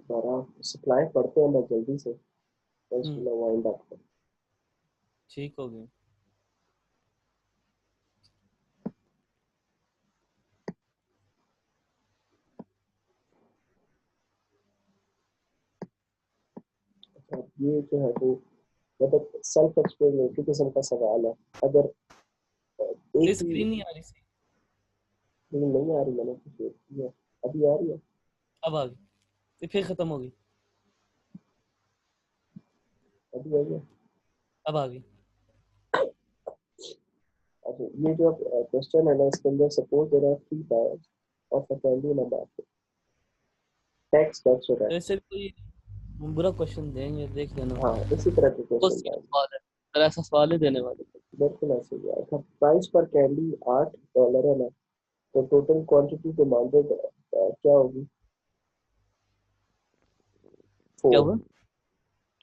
दोबारा सप्लाई पढ़ते हैं ना जल्दी से, वाइंड अप। ठीक हो गया। ये जो है वो मतलब सेल्फ एक्सप्लेनेटरी किस्म का सवाल है। अगर एक स्क्रीन नहीं आ रही सी। नहीं आ रही, मैंने तो शेयर की है, अभी आ रही है। अब आ गई, फिर खत्म हो गई। अभी आ गई। अब आ गई। अच्छा, ये जो क्वेश्चन है ना, इसके अंदर suppose there are 3 tiers of a candy in a market. Tax tax हो रहा है। ऐसे कोई बुरा क्वेश्चन देंगे, देख लेना। हाँ, इसी तरह के बहुत क्वेश्चन सीधा आए। सवाल है, अगर ऐसा सवाल ही देने वाले। बिल्कुल ऐसे ही आया था। प्राइस पर कैंडी $8 है ना, तो टोटल क्वांटिटी डिमांडेड क्या होगी? क्या 4। हुआ?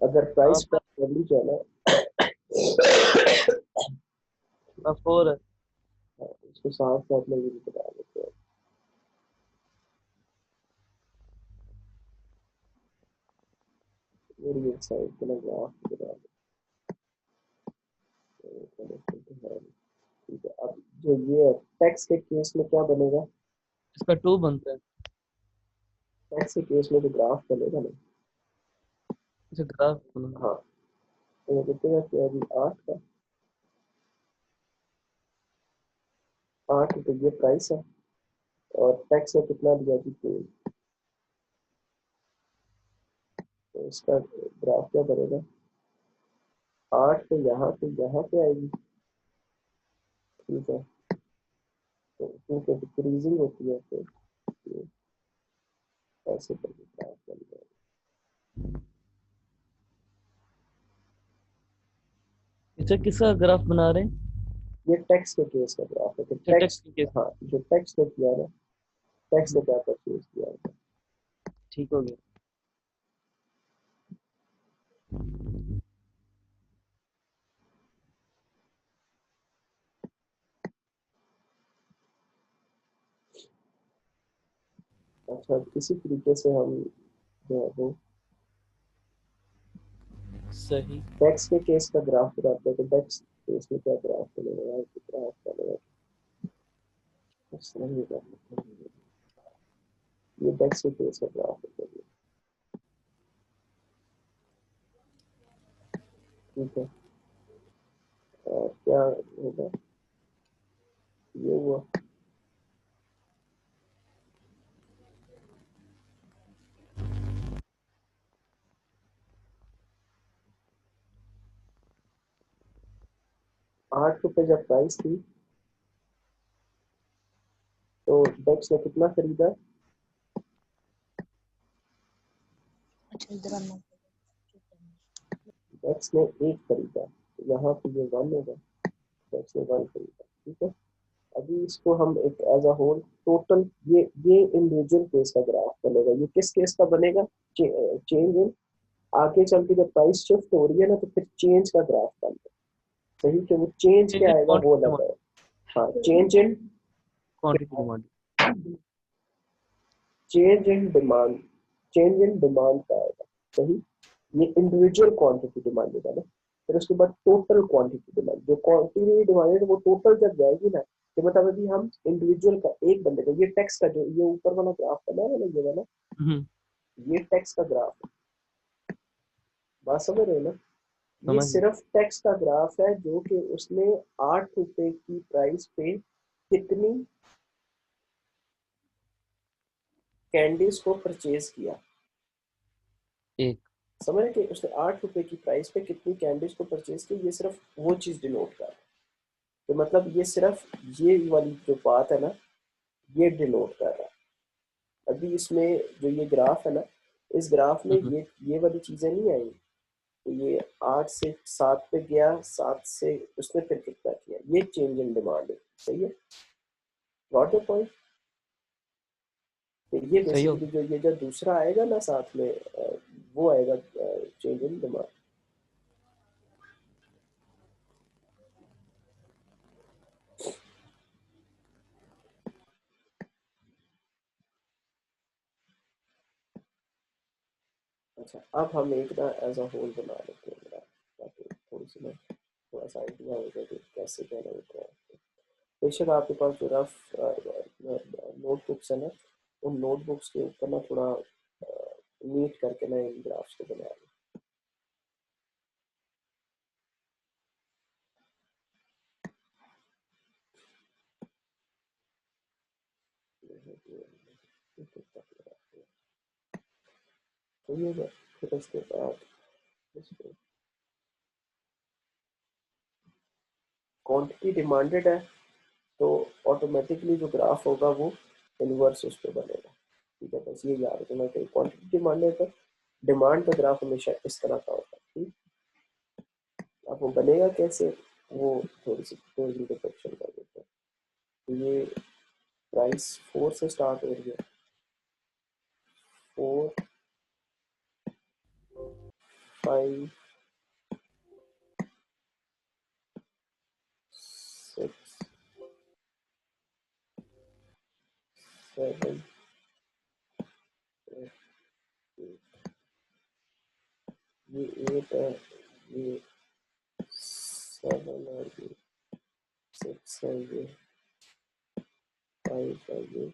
अगर हाँ, प्राइस पर कैंडी जो है ना, फोर है। इसको साथ साथ में भी बता देते हैं। मेरी एक साइड पे ना ग्राफ बना देते हैं। ठीक है, अब जो ये टैक्स के केस में क्या बनेगा? इसका 2 बनता है। टैक्स के केस में तो ग्राफ बनेगा ना। इसे ग्राफ बनाना। हाँ, तो ये कितने का अभी 8 का 8, तो ये प्राइस है और टैक्स में कितना दिया थी 2, तो इसका ग्राफ क्या बनेगा? 8 तो यहाँ पे आएगी। ठीक है, तो क्योंकि डिक्रीजिंग होती है तो ये ऐसे करके ग्राफ बन जाएगा। इसे किसका ग्राफ बना रहे हैं? ये टैक्स के केस का ग्राफ है। तो टेक्स्ट टैक्स, के केस। हाँ, जो टैक्स ने किया ना, टैक्स ने क्या परचेज किया है। ठीक हो गया। अच्छा, इसी तरीके से हम जो है वो सही। टैक्स के केस का ग्राफ बनाते हैं। तो टैक्स केस में क्या ग्राफ बनेगा यार? ग्राफ बनेगा, समझ नहीं करना। ये टैक्स के केस का ग्राफ है। ठीक है, और क्या होगा? ये हुआ। ₹8 जब प्राइस थी तो डेक्स ने कितना खरीदा? डेक्स ने 1 खरीदा, तो यहाँ पे ये 1 होगा। डेक्स ने 1 खरीदा। ठीक है, अभी इसको हम एक एज अ होल टोटल, ये इंडिविजुअल केस का ग्राफ बनेगा। ये किस केस का बनेगा? चेंज इन, आगे चल के जब प्राइस शिफ्ट हो रही है ना, तो फिर चेंज का ग्राफ बनता है। सही, तो वो चेंज क्या आएगा वो क्वांटिटी अलग डिमांड। है। हाँ, change in, quantity demand. Change in demand, change in demand का आएगा। सही, ये इंडिविजुअल क्वांटिटी डिमांड है ना। फिर उसके बाद टोटल क्वांटिटी डिमांड, जो क्वांटिटी डिमांड है वो टोटल जब जाएगी ना, तो मतलब अभी हम इंडिविजुअल का एक बंदे का, ये टैक्स का जो ये ऊपर वाला ग्राफ बना है ना, ये वाला, ये टैक्स का ग्राफ है। बात समझ रहे हो ना? ये समझ गया। सिर्फ टैक्स का ग्राफ है, जो कि उसने ₹8 की प्राइस पे कितनी कैंडीज को परचेज किया। एक। समझ रहे कि उसने ₹8 की प्राइस पे कितनी कैंडीज को परचेज की, ये सिर्फ वो चीज डिनोट कर रहा है। तो मतलब ये सिर्फ ये वाली जो बात है ना, ये डिनोट कर रहा है। अभी इसमें जो ये ग्राफ है ना, इस ग्राफ में ये वाली चीजें नहीं आई। तो ये 8 से 7 पे गया, 7 से उसने फिर कितना किया, ये चेंज इन डिमांड है। सही है, गॉट द पॉइंट? तो ये सही हो बेसिकली जो ये जो दूसरा आएगा ना साथ में, वो आएगा चेंज इन डिमांड। अच्छा, अब हम एक ना एज अ होल बना लेते हैं ग्राफ, ताकि थोड़ी सी ना थोड़ा सा आइडिया हो जाए कि कैसे जनरेट है। बेशक आपके पास जो रफ नोटबुक्स है ना, उन नोटबुक्स के ऊपर ना थोड़ा मीट करके ना इन ग्राफ्स को बना लें। तो ये फिर उसके बाद इसको क्वांटिटी डिमांडेड है, तो ऑटोमेटिकली जो ग्राफ होगा वो इनवर्स उस पर बनेगा। ठीक है, बस ये याद रखना कि क्वांटिटी डिमांडेड है, डिमांड का ग्राफ हमेशा इस तरह का होता है। ठीक, अब वो बनेगा कैसे, वो थोड़ी सी डिस्क्रिप्शन कर देते हैं। तो ये प्राइस 4 से स्टार्ट हो रही है, 4, 5, 6, 7, ये 8 है, ये 7 है, ये 6 है, ये 5 है, ये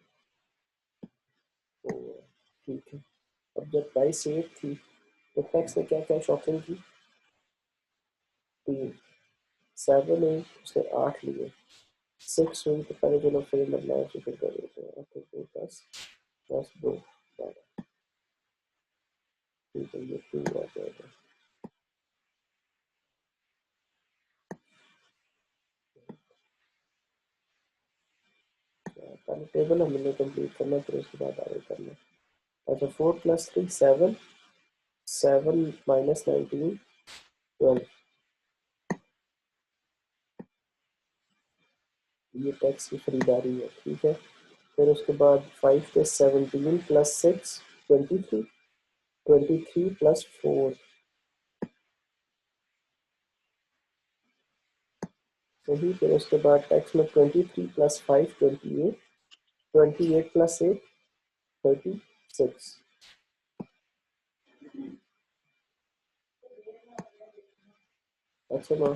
4 है। ठीक है, अब जब प्राइस 8 थी तो टैक्स ने क्या क्या शॉपिंग की, 3, 7 8 उसने 8 लिए, 6 हुई तो पहले चलो फिर बदलाव से फिर कर देते हैं, तो फिर 10 10 2 12। ठीक है, ये 2 आ जाएगा। पहले टेबल हमने कंप्लीट करना, फिर उसके बाद आगे करना। अच्छा, 4 + 3 7, 7 - 19 12, ये टैक्स की खरीदारी है। ठीक है, फिर उसके बाद 5 + 17 + 6 23, 23 + 4 सही। फिर उसके बाद टैक्स में 23 + 5 28, 28 + 8 36। अच्छा ना,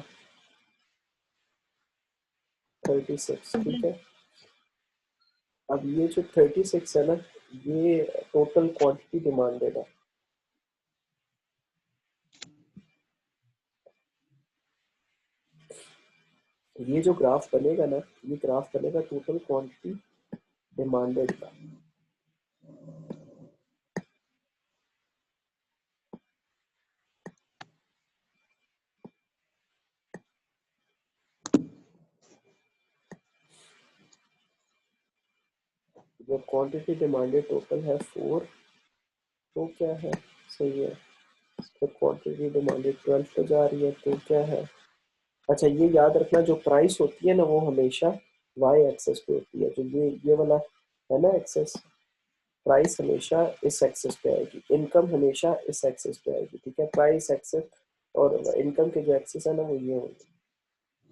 36। ठीक है, अब ये जो 36 है ना, ये टोटल क्वांटिटी डिमांडेड है। ये जो ग्राफ बनेगा ना, ये ग्राफ बनेगा टोटल क्वांटिटी डिमांडेड का। जो क्वांटिटी डिमांडेड टोटल है 4, तो क्या है, सही है। तो क्वांटिटी डिमांडेड 12 पे जा रही है, तो क्या है। अच्छा, ये याद रखना, जो प्राइस होती है ना वो हमेशा वाई एक्सेस पे होती है। जो ये वाला है ना एक्सेस, प्राइस हमेशा इस एक्सेस पे आएगी, इनकम हमेशा इस एक्सेस पे आएगी। ठीक है, प्राइस एक्सेस और इनकम के जो एक्सेस है ना वो ये होंगे।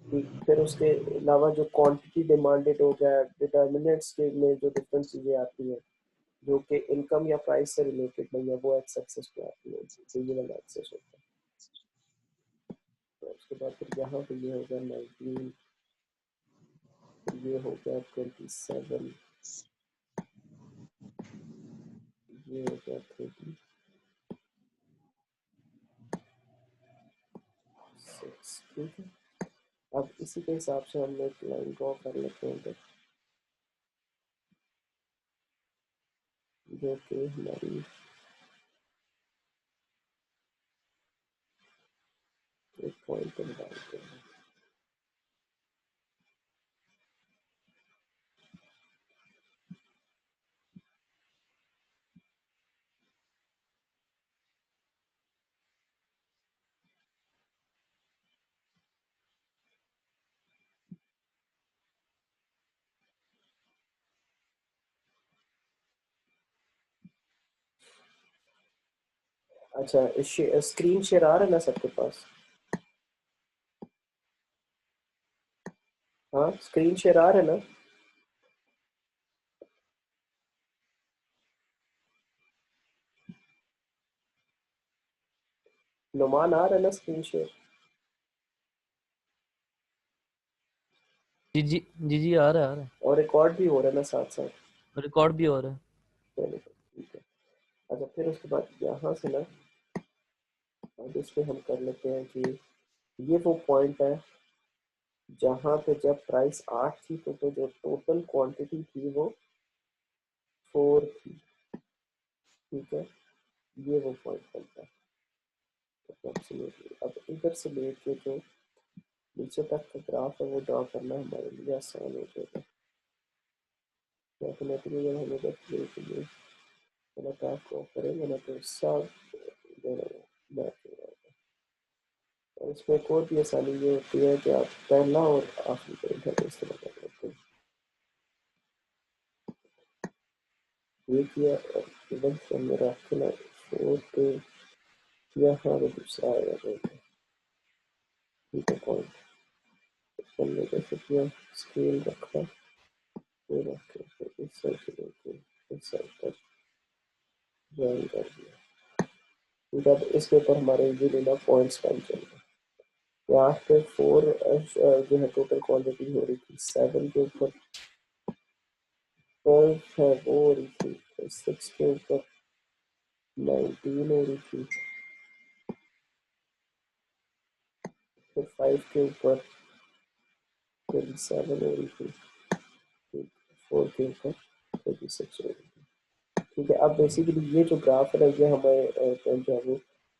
ठीक, फिर उसके अलावा जो क्वांटिटी डिमांडेड हो गया, डिटर्मिनेंट्स के में जो डिफरेंट चीज़ें आती हैं जो कि इनकम या प्राइस से रिलेटेड नहीं है, वो एक्स एक्सेस पे आती है, तो ये वाला एक्सेस होता है। तो उसके बाद फिर यहाँ पे ये हो गया 19, ये हो गया 27, ये हो गया 36। ठीक है, अब इसी के हिसाब से हम एक लाइन ड्रॉ कर लेते हैं, जो कि हमारी एक पॉइंट पर डालते हैं। अच्छा, स्क्रीन शेयर आ रहा है ना सबके पास? हाँ, स्क्रीन शेयर आ रहा है ना? नुमान आ रहा है ना स्क्रीन शेयर? जी जी जी जी, आ रहा है। और रिकॉर्ड भी हो रहा है ना साथ साथ? रिकॉर्ड भी हो रहा है। चलो ठीक है। अच्छा फिर उसके बाद यहाँ से ना, अब इस पे हम कर लेते हैं कि ये वो पॉइंट है जहाँ पे जब प्राइस 8 थी तो जो टोटल क्वांटिटी थी वो 4 थी। ठीक है, ये वो पॉइंट बनता है अप्रोक्सीमेटली। अब इधर से लेके जो नीचे तक का ग्राफ है वो ड्रॉ करना हमारे लिए आसान हो जाएगा। ऑटोमेटिकली जब हम इधर के लिए ग्राफ ड्रॉ करेंगे ना तो सब बैठ जाएगा। और इसमें एक और भी आसानी ये होती है कि आप पहला और आखिरी पॉइंट है तो इस तरह कर लेते हैं। ये किया और इधर से हमने रखा ना 4 पे यहाँ पे दूसरा आएगा तो ठीक है पॉइंट हमने कैसे किया, स्केल रखा, फिर रखे फिर इस साइड से लेके इस साइड तक ज्वाइन कर दिया। ठीक है, अब इसके ऊपर हमारे ये लेना पॉइंट्स बन जाएंगे। यहाँ पे 4 जो है टोटल क्वांटिटी हो रही थी, 7 के ऊपर 12 है वो हो रही थी, फिर 6 के ऊपर 19 हो रही थी, फिर 5 के ऊपर 27 हो रही थी, 4 के ऊपर 36 हो रही थी। ठीक है, अब बेसिकली ये जो ग्राफ है ये हमें जो है वो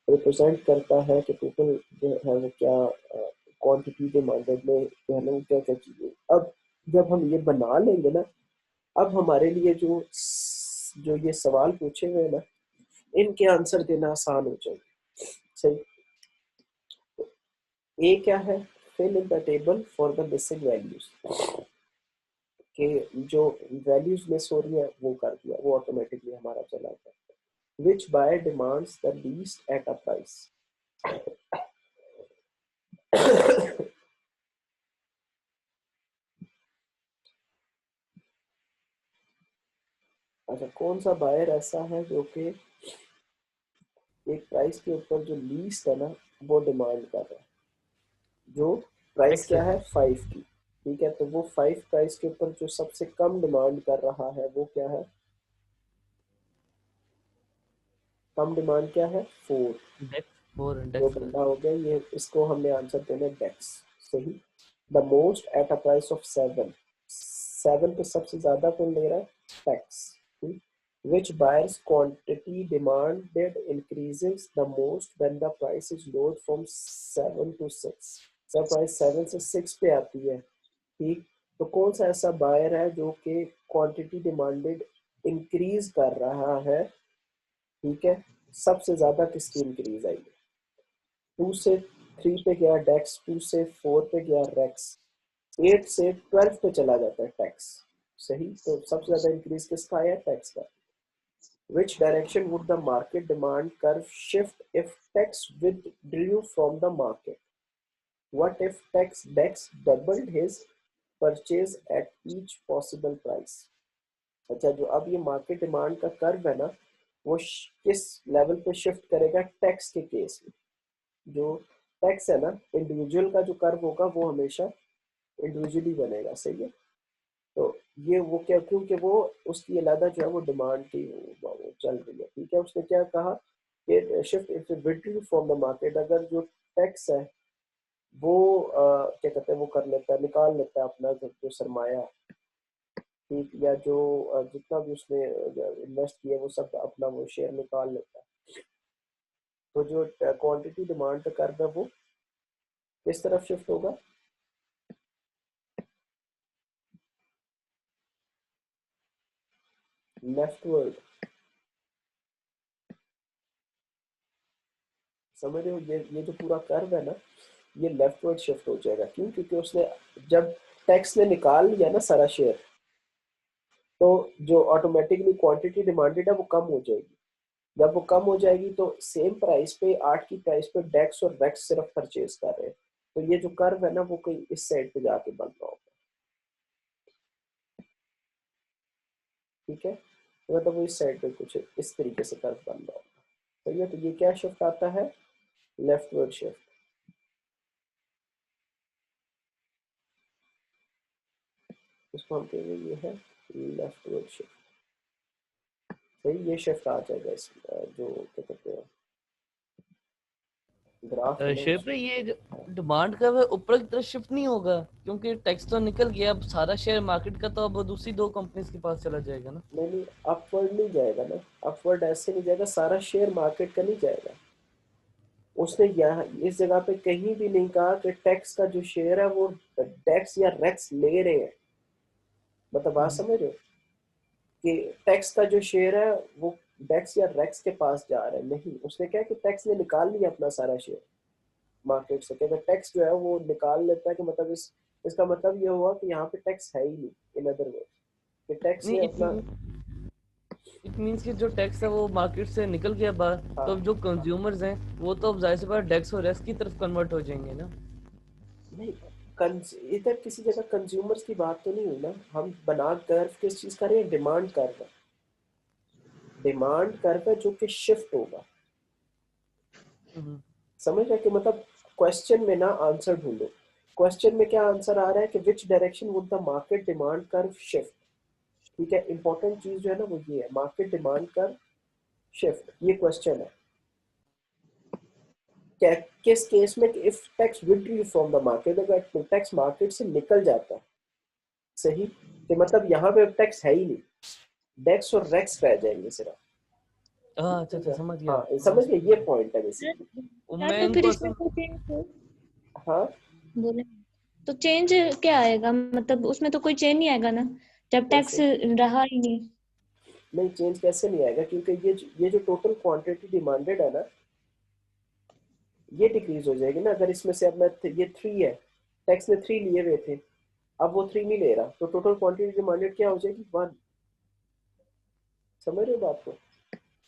रिप्रेजेंट करता है कि टोटल जो है वो क्या क्वांटिटी डिमांडेड में जो है ना वो क्या क्या चीजें। अब जब हम ये बना लेंगे ना, अब हमारे लिए जो जो ये सवाल पूछे हुए हैं ना, इनके आंसर देना आसान हो जाएगा। सही। ए क्या है, fill in the table for the missing values, कि जो वैल्यूज मिस हो रही है वो कर दिया, वो ऑटोमेटिकली हमारा चला गया। Which buyer demands the least at a price. अच्छा, कौन सा बायर ऐसा है जो कि एक प्राइस के ऊपर जो लीस्ट है ना वो डिमांड कर रहा है, जो प्राइस एक्स क्या है। है 5 की। ठीक है, तो वो 5 प्राइस के ऊपर जो सबसे कम डिमांड कर रहा है वो क्या है, कम डिमांड क्या है 4। डेक्स, 4 जो डेक्स बंदा है। हो गया ये, इसको हमने आंसर देना डेक्स। सही। The most eight a price of 7, 7 पे सबसे ज्यादा कौन ले रहा है, tax. which buyer's quantity demanded increases the most when the price is lowered from 7 to 6। जब प्राइस 7 से 6 पे आती है, ठीक, तो कौन सा ऐसा बायर है जो कि क्वांटिटी डिमांडेड इंक्रीज कर रहा है। ठीक है, सबसे ज्यादा किसकी इंक्रीज आई, 2 से 3 पे गया डेक्स, 2 से 4 पे गया रेक्स, 8 से 12 पे चला जाता है टैक्स। सही, तो सबसे ज्यादा इंक्रीज किसका आया, टैक्स का। Which direction would the market demand curve shift if tax withdrew from the market? What if tax Dex doubled his purchase at each possible price? अच्छा, जो अब ये मार्केट डिमांड का कर्व है ना, वो किस लेवल पे शिफ्ट करेगा टैक्स के केस में। जो टैक्स है ना, इंडिविजुअल का जो कर्व होगा वो हमेशा इंडिविजुअली बनेगा। सही है, तो ये वो क्या, क्योंकि वो उसकी अलग जो है वो डिमांड थी, वो चल रही है। ठीक है, उसने क्या कहा कि shift if withdrew from the market, अगर जो टैक्स है वो क्या कहते हैं वो कर लेता है, निकाल लेता है अपना जो सरमाया, ठीक, या जो जितना भी उसने इन्वेस्ट किया वो सब अपना वो शेयर निकाल लेता है, तो जो क्वांटिटी डिमांड का कर्व है वो किस तरफ शिफ्ट होगा, लेफ्टवर्ड। समझ रहे हो, ये जो पूरा कर्व है ना, ये लेफ्टवर्ड शिफ्ट हो जाएगा। क्यों, क्योंकि उसने जब टैक्स ने निकाल लिया ना सारा शेयर, तो जो ऑटोमेटिकली क्वांटिटी डिमांडेड है वो कम हो जाएगी। जब वो कम हो जाएगी तो सेम प्राइस पे, 8 की प्राइस पे डेक्स और वेक्स सिर्फ परचेज कर रहे हैं, तो ये जो कर्व है ना वो कहीं इस साइड पे जाके बन रहा होगा। ठीक है, तो मतलब वो इस साइड पे कुछ इस तरीके से कर्व बन रहा होगा। तो ये क्या शिफ्ट आता है, लेफ्टवर्ड शिफ्ट, इसको हम कहेंगे ये है लेफ्टवर्ड शिफ्ट। सही, ये शिफ्ट आ जाएगा इस जो क्या कहते हैं ग्राफ है ना शेप पे ये डिमांड का है ऊपर की तरफ शिफ्ट नहीं होगा, क्योंकि टैक्स तो निकल गया, अब सारा शेयर मार्केट का तो अब दूसरी दो कंपनीज के पास चला जाएगा ना। नहीं नहीं, अपवर्ड नहीं जाएगा ना, अपवर्ड ऐसे नहीं जाएगा, सारा शेयर मार्केट का नहीं जाएगा। उसने यहाँ इस जगह पे कहीं भी नहीं कहा कि टैक्स का जो शेयर है वो टैक्स या रेक्स ले रहे हैं। मतलब बात समझ रहे हो कि टैक्स का जो शेयर है वो टैक्स या रेक्स के पास जा रहा है, नहीं, उसने क्या कि टैक्स ने निकाल लिया अपना सारा शेयर मार्केट से, कि अगर टैक्स जो है वो निकाल लेता है कि मतलब इसका मतलब ये हुआ कि यहाँ पे टैक्स है ही नहीं, इन अदर वर्ड कि टैक्स नहीं, ने अपना। इट मीन्स कि जो टैक्स है वो मार्केट से निकल गया बाहर, तो हाँ, अब जो कंज्यूमर्स हैं वो तो अब जाहिर सी बात टैक्स और रेस की तरफ कन्वर्ट हो जाएंगे ना। नहीं, इधर किसी जगह कंज्यूमर्स की बात तो नहीं हुई ना, हम बना कर्व किस चीज का रहे हैं, डिमांड कर्व है, डिमांड कर्व है जो कि शिफ्ट होगा। हम्म। समझ रहे कि मतलब क्वेश्चन में ना आंसर ढूंढो, क्वेश्चन में क्या आंसर आ रहा है कि which direction would the market demand curve shift. ठीक है, इंपॉर्टेंट चीज जो है ना वो ये है, मार्केट डिमांड कर्व शिफ्ट, ये क्वेश्चन है। किस केस में, if tax withdrew from the market, अगर टैक्स मार्केट से निकल जाता है, सही, कि मतलब यहाँ पे टैक्स है ही नहीं, डेक्स और रेक्स रह जाएंगे सिर्फ। हाँ, अच्छा अच्छा, समझ गया। हाँ समझ गए, ये पॉइंट है सर, बेसिकली। वो सर मैं तो फिर इनको इसमें असल तो चेंज हाँ, बोले तो चेंज क्या आएगा, मतलब उसमें तो कोई चेंज नहीं आएगा ना जब टैक्स कैसे रहा ही नहीं। नहीं, चेंज कैसे नहीं आएगा, क्योंकि ये जो टोटल क्वांटिटी डिमांडेड है ना, ये डिक्रीज हो जाएगी ना। अगर इसमें से अब मैं ये 3 है, टैक्स ने 3 लिए हुए थे, अब वो 3 नहीं ले रहा, तो टोटल क्वांटिटी डिमांडेड क्या हो जाएगी, 1। समझ रहे हो बात को,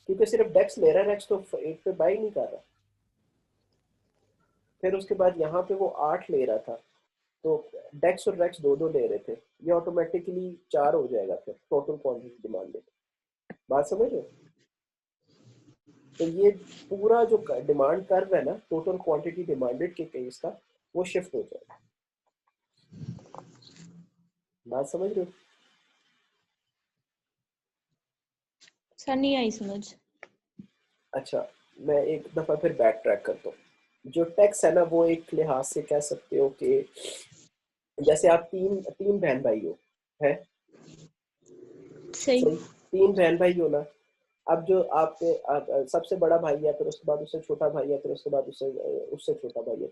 क्योंकि सिर्फ डेक्स ले रहा है, रेक्स तो एक पे बाई नहीं कर रहा। फिर उसके बाद यहाँ पे वो 8 ले रहा था, तो डेक्स और रेक्स दो दो ले रहे थे, ये ऑटोमेटिकली 4 हो जाएगा फिर टोटल क्वांटिटी डिमांडेड। बात समझ रहे हो, तो ये पूरा जो डिमांड कर्व है ना टोटल क्वांटिटी डिमांडेड के केस का, वो शिफ्ट हो जाएगा। बात समझ रहे हो। सर नहीं आई समझ। अच्छा, मैं एक दफा फिर बैक ट्रैक करता हूँ। जो टैक्स है ना वो एक लिहाज से कह सकते हो कि जैसे आप तीन तीन बहन भाई हो, है सही। सही, तीन बहन भाई हो ना। अब जो आपके सबसे बड़ा भाई है, फिर उसके बाद उससे छोटा भाई है, फिर उसके बाद उससे उससे छोटा भाई है,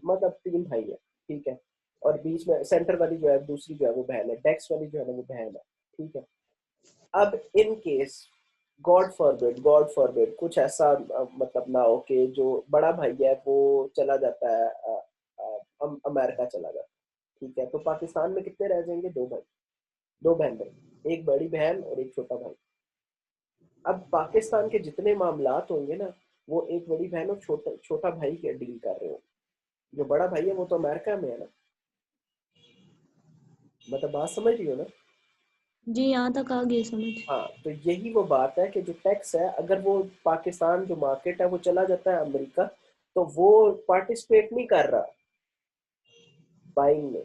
मतलब 3 भाई है, ठीक है। और बीच में सेंटर वाली जो है दूसरी जो है वो बहन है, डेक्स वाली जो है ना वो बहन है, ठीक है। अब इन केस गॉड फॉरबिड कुछ ऐसा मतलब ना हो कि जो बड़ा भाई है वो चला जाता है अमेरिका चला जाता है, ठीक है, तो पाकिस्तान में कितने रह जाएंगे, 2 भाई, 2 बहन भाई, एक बड़ी बहन और एक छोटा भाई। अब पाकिस्तान के जितने मामलात होंगे ना, वो एक बड़ी बहन और छोटा छोटा भाई के डील कर रहे हो। जो बड़ा भाई है वो तो अमेरिका में है ना। मतलब बात समझ रही हो ना। जी यहाँ तक आ गई समझ। हाँ, तो यही वो बात है कि जो टैक्स है, अगर वो पाकिस्तान जो मार्केट है वो चला जाता है अमेरिका, तो वो पार्टिसिपेट नहीं कर रहा बाइंग में।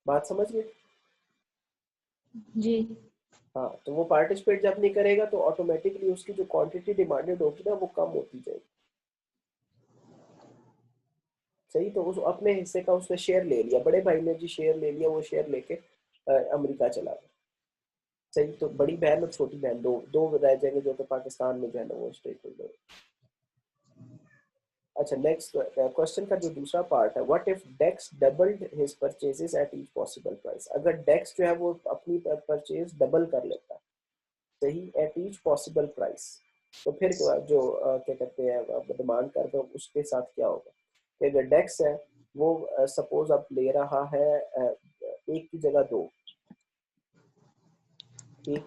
बात समझ गए। जी। हाँ, तो वो पार्टिसिपेट जब नहीं करेगा तो ऑटोमेटिकली उसकी जो क्वांटिटी डिमांडेड होगी ना वो कम होती जाएगी। सही, तो उस अपने हिस्से का उसने शेयर ले लिया, बड़े भाई ने जी शेयर ले लिया, वो शेयर लेके अमेरिका चला गया। सही, तो बड़ी बहन और छोटी बहन दो दो रह जाएंगे, जो कि पाकिस्तान में जो है ना वो स्टेक होल्डर। अच्छा, नेक्स्ट क्वेश्चन का जो दूसरा पार्ट है, what if Dex doubled his purchases at each possible price. अगर डेक्स जो है वो अपनी परचेज डबल कर लेता है, सही, एट ईच पॉसिबल प्राइस, तो फिर जो क्या कहते हैं डिमांड कर दो उसके साथ क्या होगा। कि अगर डेक्स है वो सपोज अब ले रहा है एक की जगह 2, ठीक,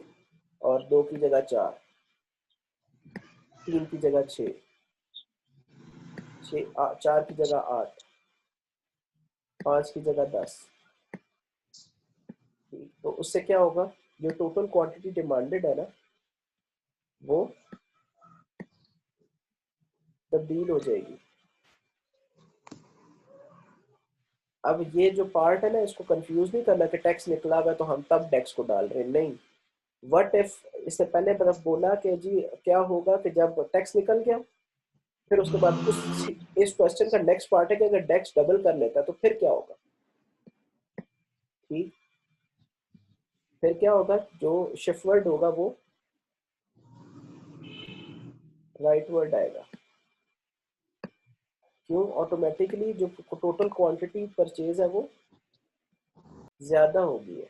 और 2 की जगह 4, 3 की जगह 6, 4 की जगह 8, 5 की जगह 10, ठीक, तो उससे क्या होगा, जो टोटल क्वांटिटी डिमांडेड है ना वो तब्दील हो जाएगी। अब ये जो पार्ट है ना, इसको कंफ्यूज नहीं करना कि टैक्स निकला हुआ है तो हम तब टैक्स को डाल रहे हैं, नहीं। व्हाट इफ, इससे पहले तरफ बोला कि जी क्या होगा कि जब टैक्स निकल गया, फिर उसके बाद इस क्वेश्चन का नेक्स्ट पार्ट है कि अगर टैक्स डबल कर लेता तो फिर क्या होगा। ठीक, फिर क्या होगा, जो शिफ्ट वर्ड होगा वो राइट वर्ड आएगा। क्यों, ऑटोमेटिकली जो टोटल क्वांटिटी परचेज है वो ज्यादा होगी है,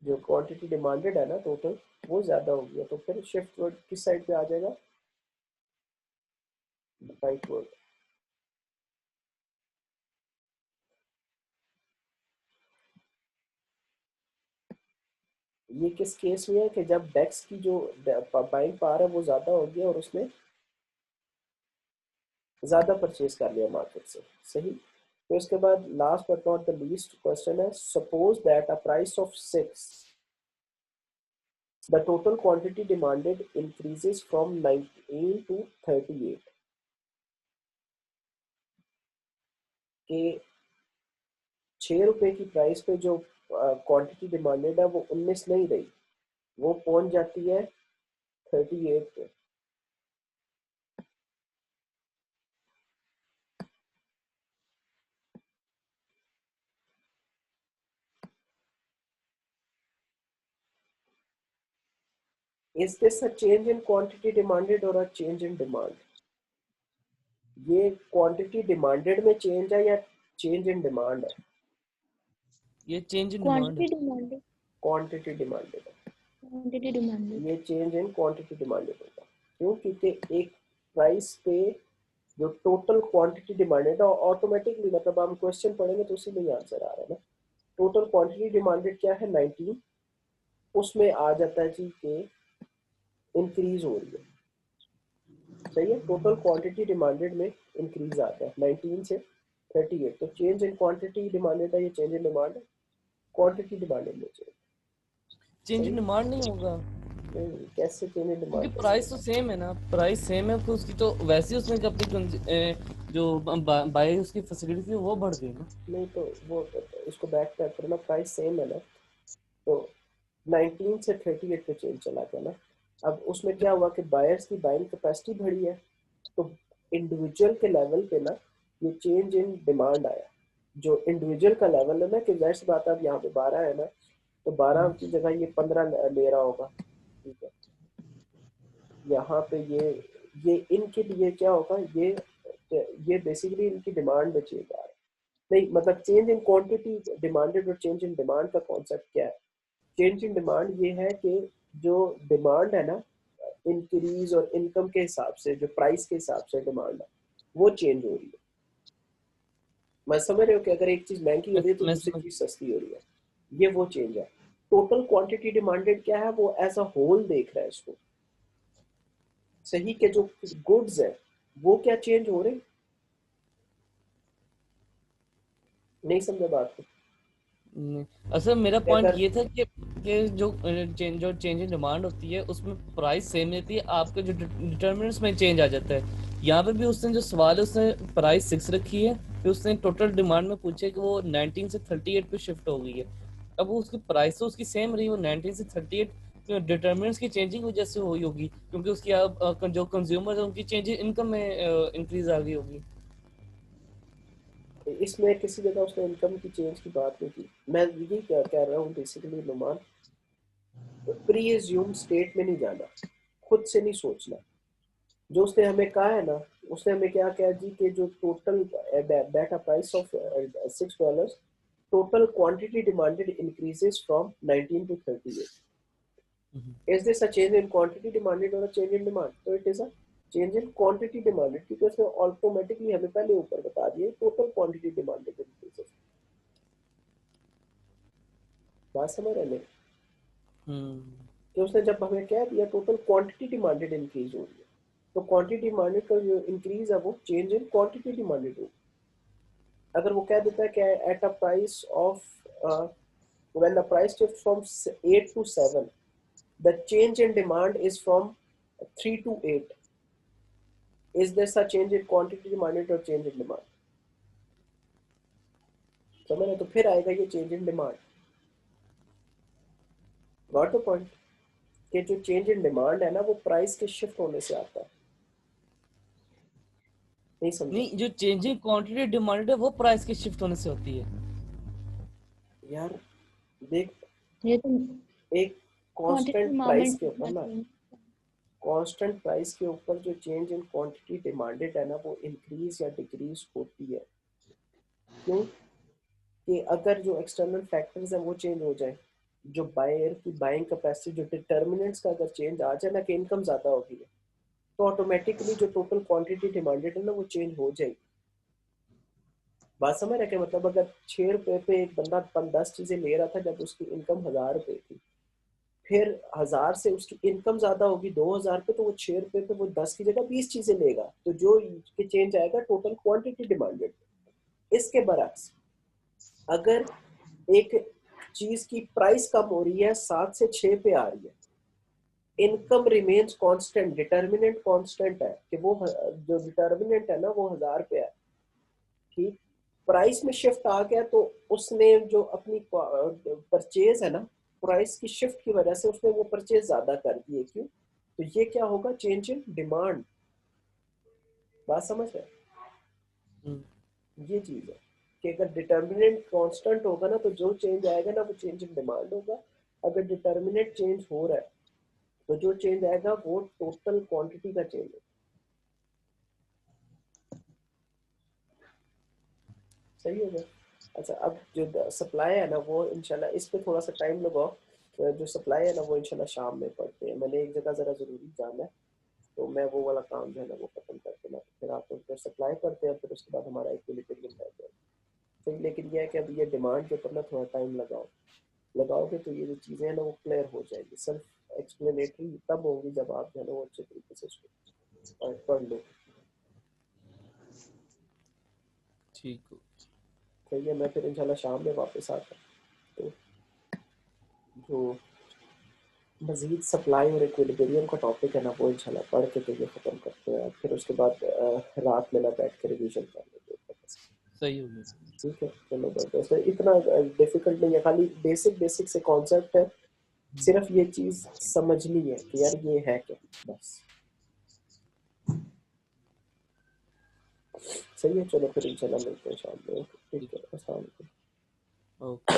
जो क्वांटिटी डिमांडेड है ना टोटल वो ज्यादा होगी है, तो फिर शिफ्ट वर्ड किस साइड पे आ जाएगा, राइट वर्ड। ये किस केस में है कि जब डेक्स की जो बाइंग पावर है वो ज्यादा होगी और उसने ज्यादा परचेज कर लिया मार्केट से, सही। तो इसके बाद last but not the least question है, suppose that a price of 6, the total quantity demanded increases from 19 to 38, के 6 रुपए की प्राइस पे जो क्वांटिटी डिमांडेड है वो 19 नहीं रही, वो पहुंच जाती है 38 पे। Is this a change in quantity demanded or a change in demand? ये क्वांटिटी डिमांडेड में चेंज है या चेंज इन डिमांड है? ये चेंज इन डिमांड है। क्वांटिटी डिमांडेड है, क्वांटिटी डिमांडेड। ये चेंज इन क्वांटिटी डिमांडेड होगा। क्यों, क्योंकि एक प्राइस पे जो टोटल क्वांटिटी डिमांडेड है ऑटोमेटिकली, मतलब हम क्वेश्चन पढ़ेंगे तो उसी में ही आंसर आ रहा है ना। टोटल क्वांटिटी डिमांडेड क्या है 19, उसमें आ जाता है जी के इंक्रीज हो रही है, सही है। टोटल क्वांटिटी डिमांडेड में इंक्रीज आता है 19 से 38, तो चेंज इन क्वांटिटी डिमांडेड है, ये चेंज इन डिमांड है, क्वांटिटी डिमांडेड में चेंज इन डिमांड नहीं होगा नहीं, कैसे चेंज इन क्योंकि डिमांड? प्राइस तो सेम है ना, प्राइस सेम है फिर उसकी तो वैसे ही उसने जो बाय उसकी फैसिलिटी थी वो बढ़ गई ना। नहीं तो वो इसको बैक ट्रैक करना, प्राइस सेम है ना, तो 19 से 38 पे चेंज चला गया ना। अब उसमें क्या हुआ कि बायर्स की बाइंग कैपेसिटी बढ़ी है, तो इंडिविजुअल के लेवल पे ना ये चेंज इन डिमांड आया। जो इंडिविजुअल का लेवल है ना, कि जाहिर सी बात है अब यहाँ पे 12 है ना, तो 12 की जगह ये 15 ले रहा होगा, ठीक है। यहाँ पे ये इनके लिए क्या होगा, ये बेसिकली इनकी डिमांड में चेंज आ रहा है। नहीं मतलब चेंज इन क्वांटिटी डिमांडेड और चेंज इन डिमांड का कॉन्सेप्ट क्या है? चेंज इन डिमांड ये है कि जो डिमांड है ना, इंक्रीज और इनकम के हिसाब से, जो प्राइस के हिसाब से डिमांड है वो चेंज हो रही है। मैं समझ रहे हो कि अगर एक चीज महंगी हो रही है तो दूसरी चीज सस्ती हो रही है, ये वो चेंज है। टोटल क्वांटिटी डिमांडेड क्या है, वो एज अ होल देख रहा है इसको, सही के जो गुड्स है वो क्या चेंज हो रहे, नहीं समझे बात को? असल मेरा पॉइंट अगर ये था कि जो चेंज इन डिमांड होती है उसमें प्राइस सेम रहती है, आपके जो डिटरमिनेंट्स में चेंज आ जाता है। यहाँ पे भी उसने जो सवाल है उसने प्राइस 6 रखी है, फिर उसने टोटल डिमांड में पूछे कि वो 19 से 38 पे शिफ्ट हो गई है। अब वो उसकी प्राइस तो उसकी सेम रही, वो 19 से 38 डिटरमिनेंट्स की चेंजिंग वजह से हुई होगी, क्योंकि उसकी अब जो कंज्यूमर है उनकी चेंज इनकम में इंक्रीज आ गई होगी। इसमें किसी जगह उसने इनकम की चेंज की बात नहीं की। मैं यही क्या कह रहा हूँ basically Numan, presume state में नहीं जाना, खुद से नहीं सोचना। जो उसने हमें कहा है ना, उसने हमें क्या कहा जी कि जो total that price of $6, total quantity demanded increases from 19 to 38। Is this a change in quantity demanded or a change in demand? So it is a change in quantity demanded, क्योंकि उसने ऑटोमेटिकली हमें पहले ऊपर बता दिए total quantity demanded increases. बात समझ रहे हैं कि उसने जब हमें कह दिया टोटल क्वांटिटी डिमांडेड इंक्रीज हो रही है, तो क्वांटिटी डिमांडेड का जो इंक्रीज है वो चेंज इन क्वांटिटी डिमांडेड हो। अगर वो कह देता है कि eight a price of when the price shift from 8 to 7, the change in demand is from 3 to 8, Is there such change in quantity demanded or change in demand? समझ रहे? तो फिर आएगा ये change in demand. Got the point? कि जो change in demand है ना वो प्राइस के शिफ्ट होने से आता है. नहीं समझा? नहीं, जो चेंजिंग क्वांटिटी डिमांडेड है वो प्राइस के शिफ्ट होने से होती है. यार देख, ये तो एक क्वांटिटी कांस्टेंट प्राइस मोमेंट के ऊपर ना, कांस्टेंट प्राइस के ऊपर जो चेंज इन क्वांटिटी डिमांडेड है ना वो इंक्रीज या डिक्रीज होती है. क्यों? कि अगर जो एक्सटर्नल फैक्टर्स हैं वो चेंज हो जाए, जो बायर की बाइंग कैपेसिटी, जो डिटर्मिनेंट्स का अगर चेंज आ जाए ना कि इनकम ज़्यादा होगी है, तो ऑटोमेटिकली जो टोटल क्वांटिटी डिमांडेड है ना वो चेंज हो जाएगी. बात समझ रहे? कि मतलब अगर 6 रुपए पे एक बंदा 10 चीज़ें ले रहा था जब उसकी इनकम 1000 रुपए थी, फिर 1000 से उसकी इनकम ज़्यादा होगी 2000 पे, तो वो 6 रुपए पे वो 10 की जगह 20 चीज़ें लेगा, तो जो चेंज आएगा टोटल क्वांटिटी डिमांडेड. इसके बरक्स अगर एक चीज की प्राइस कम हो रही है 7 से 6 पे आ रही है, income remains constant, determinant constant है कि वो जो डिटर्मिनेंट है ना वो 1000 पे है. ठीक, प्राइस में शिफ्ट आ गया तो उसने जो अपनी परचेज है ना, प्राइस की शिफ्ट की वजह से उसने वो परचेज ज्यादा कर दी है. क्यों? तो ये क्या होगा? Change in demand. बात समझ रहे? ये चीज है कि अगर डिटर्मिनेंट कांस्टेंट होगा ना तो जो चेंज आएगा ना वो चेंज इन डिमांड होगा. अगर डिटर्मिनेंट चेंज हो रहा है तो जो चेंज आएगा वो टोटल क्वांटिटी का चेंज है. सही होगा? अच्छा, अब जो सप्लाई है ना वो इंशाल्लाह इस पे थोड़ा सा टाइम लगाओ. तो जो सप्लाई है ना वो इंशाल्लाह शाम में पढ़ते हैं. मैंने एक जगह ज़रा ज़रूरी जाना है, तो मैं वो वाला काम जो है ना वो खत्म करके ना फिर आपको फिर सप्लाई करते हैं, फिर उसके बाद हमारा इक्विलिब्रियम रह जाएगा. सही. लेकिन ये है कि अब ये डिमांड के ऊपर ना थोड़ा टाइम लगाओगे तो ये जो चीज़ें हैं ना वो क्लियर हो जाएगी. सिर्फ एक्सप्लेनेटरी तब होगी जब आप जो है ना वो अच्छे तरीके से इसको पढ़ लो. ठीक हो. सही है. मैं फिर इंशाल्लाह शाम में वापस आता हूँ. तो जो मज़ीद सप्लाई और इक्विलिब्रियम का टॉपिक है ना वो इंशाल्लाह पढ़ के तो ये ख़त्म करते हैं. फिर उसके बाद रात में ना बैठ कर रिविजन कर लेते हैं. सही हो गया. ठीक है. चलो बस इतना डिफिकल्ट नहीं है, खाली बेसिक बेसिक से कॉन्सेप्ट है. सिर्फ ये चीज़ समझनी है कि यार ये है क्या, बस. सही है. चलो फिर इंशाल्लाह मिलते हैं शाम में. ठीक है. अस्सलाम वालेकुम. ओके.